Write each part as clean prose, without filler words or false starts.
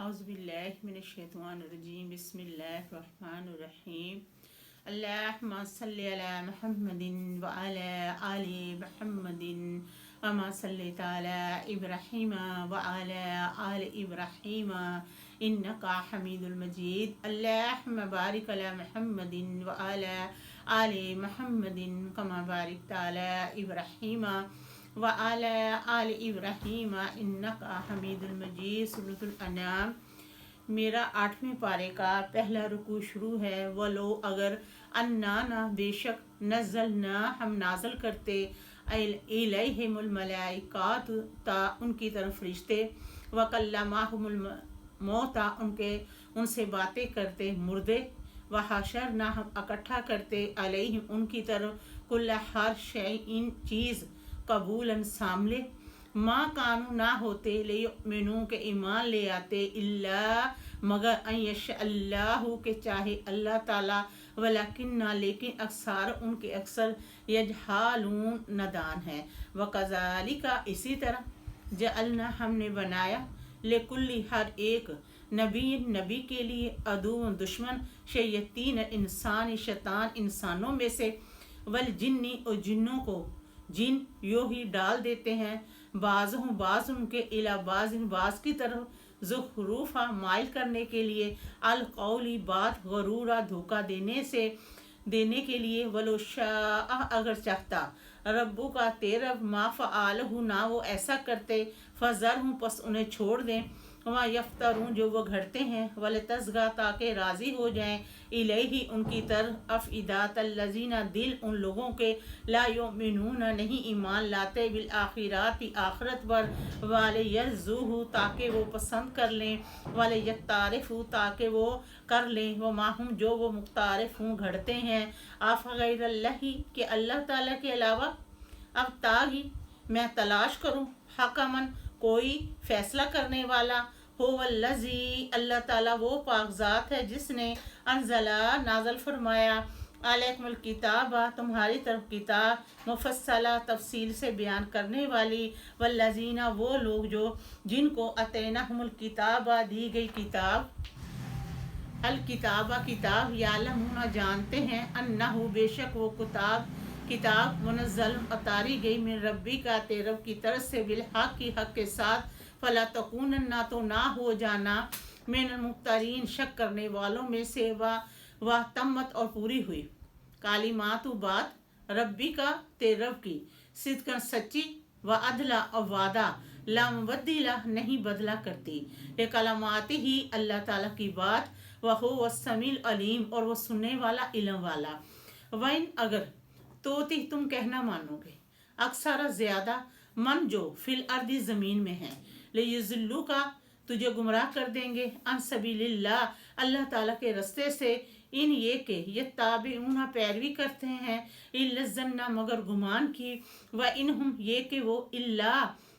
औज़ुबिल्लाहिमिनश्शैतानिर्रजीम बिस्मिल्लाहिर्रहमानिर्रहीम अल्लाहुम्मा सल्लि अला मुहम्मदिन व अला आलि मुहम्मदिन वमा सल्लैता अला इब्राहीम व अला आलि इब्राहीम इन्नका हमीदुल मजीद अल्लाहुम्मा बारिक अला मुहम्मदिन व अला आलि मुहम्मदिन कमा बारिकता अला इब्राहीम व अला आलि इब्राहीम इन्नका हमीदुल मजीद। सूरतुल अनाम मेरा 8वें पारे का पहला रुकू शुरू है। वो लोग अगर अन्ना ना बेशक नज़ल ना हम नाजल करते इलैहिमुल मलाइकात ता उनकी तरफ फरिश्ते व कल्लमाहुमुल मौता उनसे बातें करते मुर्दे व हशर ना हम इकट्ठा करते अलैहिम उनकी तरफ कुल्ला हर शैइन चीज़ कबूलन सामले माँ कानू ना होते ले युमिनू के ईमान ले आते इल्ला मगर अयश अल्लाह के चाहे अल्लाह ताला वलाकिन ना लेकिन अक्सर उनके अक्सर यजहालून नदान है। व कज़ालिका इसी तरह जअलना हमने बनाया लेकुल्ली हर एक नबी के लिए अदू दुश्मन शैतान इंसान शैतान इंसानों में से वल जिन्नी और जिन्नों को जिन यो ही डाल देते हैं बाज़ उनके इला बाज़ की तरफ ज़ुखरूफा माइल करने के लिए अल कौली बात गरूरा धोखा देने के लिए वलो शाह अगर चाहता रब्बू का तेरब माफ़ आलहू ना वो ऐसा करते फ़ज़र हूँ पस उन्हें छोड़ दें वहाँ यफ्तरून जो वो घड़ते हैं वले तज़गा ताकि राज़ी हो जाएं इलैही उनकी तरफ अफ़इदात लजीना दिल उन लोगों के ला युमिनून नहीं ईमान लाते बिल आखिराती आखरत पर वाले यरज़ूहु ताकि वो पसंद कर लें वाले यतारिफ़ु ताकि वो कर लें वो माहूम जो वो मुख्तारिफ हूँ घड़ते हैं आफ़ गैरल्लाही के अल्लाह ताला के अलावा अब ताही मैं तलाश करूँ हकमन कोई फैसला करने वाला हो वल्लज़ी अल्लाह ताला वो पाकज़ात है जिसने अनज़ला नाज़ल फरमाया अलैकुमुल किताबा तुम्हारी तरफ किताब मुफस्सला तफसील से बयान करने वाली वल्लज़ीना वो लोग जो जिनको अतैनाहुमुल किताबा दी गई किताब अल किताबा किताब यालमूना जानते हैं अन्नहु बेशक वो किताब मुनज़्ज़ल उतारी गई मिन रब्बी का तेरब की तरफ से बिलहक की हक के साथ फला तकूनन्ना तो ना हो जाना मिनल मुफ्तरीन शक करने वालों में से वह तम्मत और पूरी हुई कालिमातु बात रब्बी का तेरब की सिद्कन सच्ची व अदला और वादा ला मुबद्दिला नहीं बदला करती ये कलामाती ही अल्लाह ताला की बात वह हो वस्समील अलीम और वह सुनने वाला इल्म वाला वैन अगर तो तुम कहना मानोगे अक्सर ज़्यादा मन जो फिल अर्दी ज़मीन में है ले युज़िल्लू का तुझे गुमराह कर देंगे अन सबीलिल्लाह अल्लाह ताला के रास्ते से इन ये के ये ताबिऊना पैरवी करते हैं इल्लज़न्ना मगर गुमान की व इनहुम ये के वो इल्ला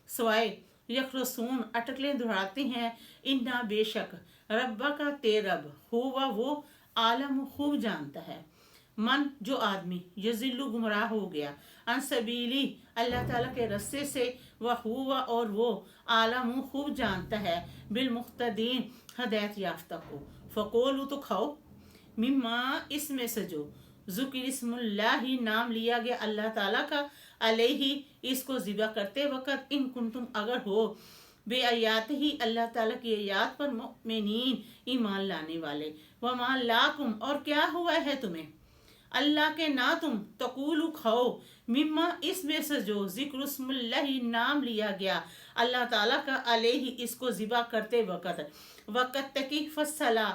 सवाए यखरसून अटकलें दोहराते हैं इन्ना बेशक रब्बा का तेरब हुआ वो आलम खूब जानता है मन जो आदमी यजिल्लु गुमराह हो गया अनसबीली अल्लाह ताला के रस्ते से वह हुआ और वो आलम खूब जानता है बिलमुख्तदीन हदायत याफ्ता को फ़क़ूलू तो खाओ मिम्मा इसमें से जो ज़ुकिरिस्मुल्लाही नाम लिया गया अल्लाह ताला का अलैहि इसको ज़िबा करते वक़्त इन कुंतुम अगर हो बे आयात ही अल्लाह ताला की आयात पर मुमिनीन ईमान लाने वाले वमा लाकुम और क्या हुआ है तुम्हें अल्लाह के ना तुम तकूलू खाओ मिम्मा इसमें से जो ज़िक्रुस्मुल्लाही नाम लिया गया अल्लाह ताला का अलैहि इसको ज़िबा करते वक़्त तकी फसला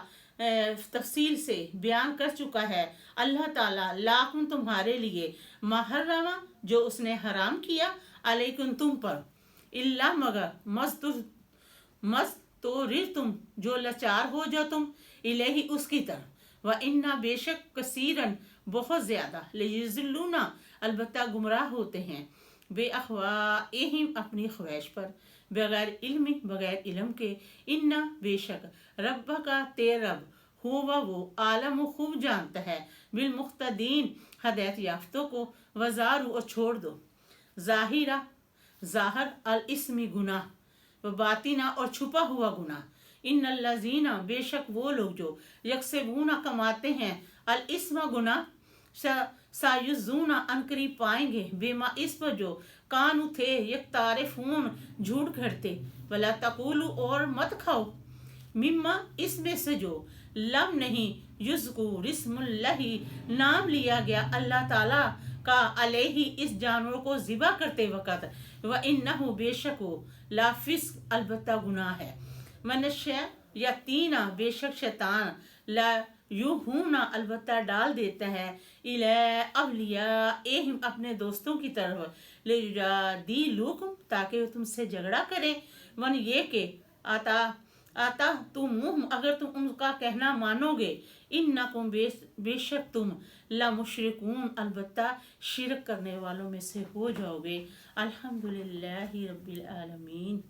तफसील से बयान कर चुका है अल्लाह ताला लाकुम तुम्हारे लिए महर्रमा जो उसने हराम किया अलैकुम तुम पर इल्ला मगर मस्तुरिर तुम जो लाचार हो जाओ तुम इलैहि उसकी तरफ व इन्ना बेशक कसीरन बहुत ज़्यादा लेयुज़िल्लूना अलबत्ता गुमराह होते हैं बेअख्वाइहिम अपनी ख्वाहिश पर बगैर इल्म के इन्ना बेशक रब्बा का तेरब हुआ वो आलम खूब जानता है बिलमुख्तदीन हदायत याफ्तों को वजारू और छोड़ दो ज़ाहिर अल इस्मी गुनाह व बातिना और छुपा हुआ गुनाह इन्नल्लज़ीना बेशक वो लोग जो यकसिबूना कमाते हैं अल इस्मा गुनाह सायुज़ूना अनकरीब पाएंगे बेमा इस पर जो कानू थे यक तारिफून झूठ करते वला तकूलू और मत खाओ मिम्मा इसमें से जो लम नहीं युज़्कु रिस्मुल्लाही नाम लिया गया अल्लाह ताला का अलैहि इस जानवर को ज़िबा करते वक़्त व इन्नहु बेशक लाफिस अलबत्ता गुनाह है मनुष्य या तीना बेशक शैतान ला यूहूना अलबत्ता डाल देता है इला अवलिया एहिम अपने दोस्तों की तरफ ले दी लुकुम ताकि वो तुमसे झगड़ा करे वन ये के आता आता तुम अगर तुम उनका कहना मानोगे इन्नकुम बेशक तुम ला मुशरिकून अलबत्ता शिरक करने वालों में से हो जाओगे अल्हम्दुलिल्लाहि रब्बिल आलमीन।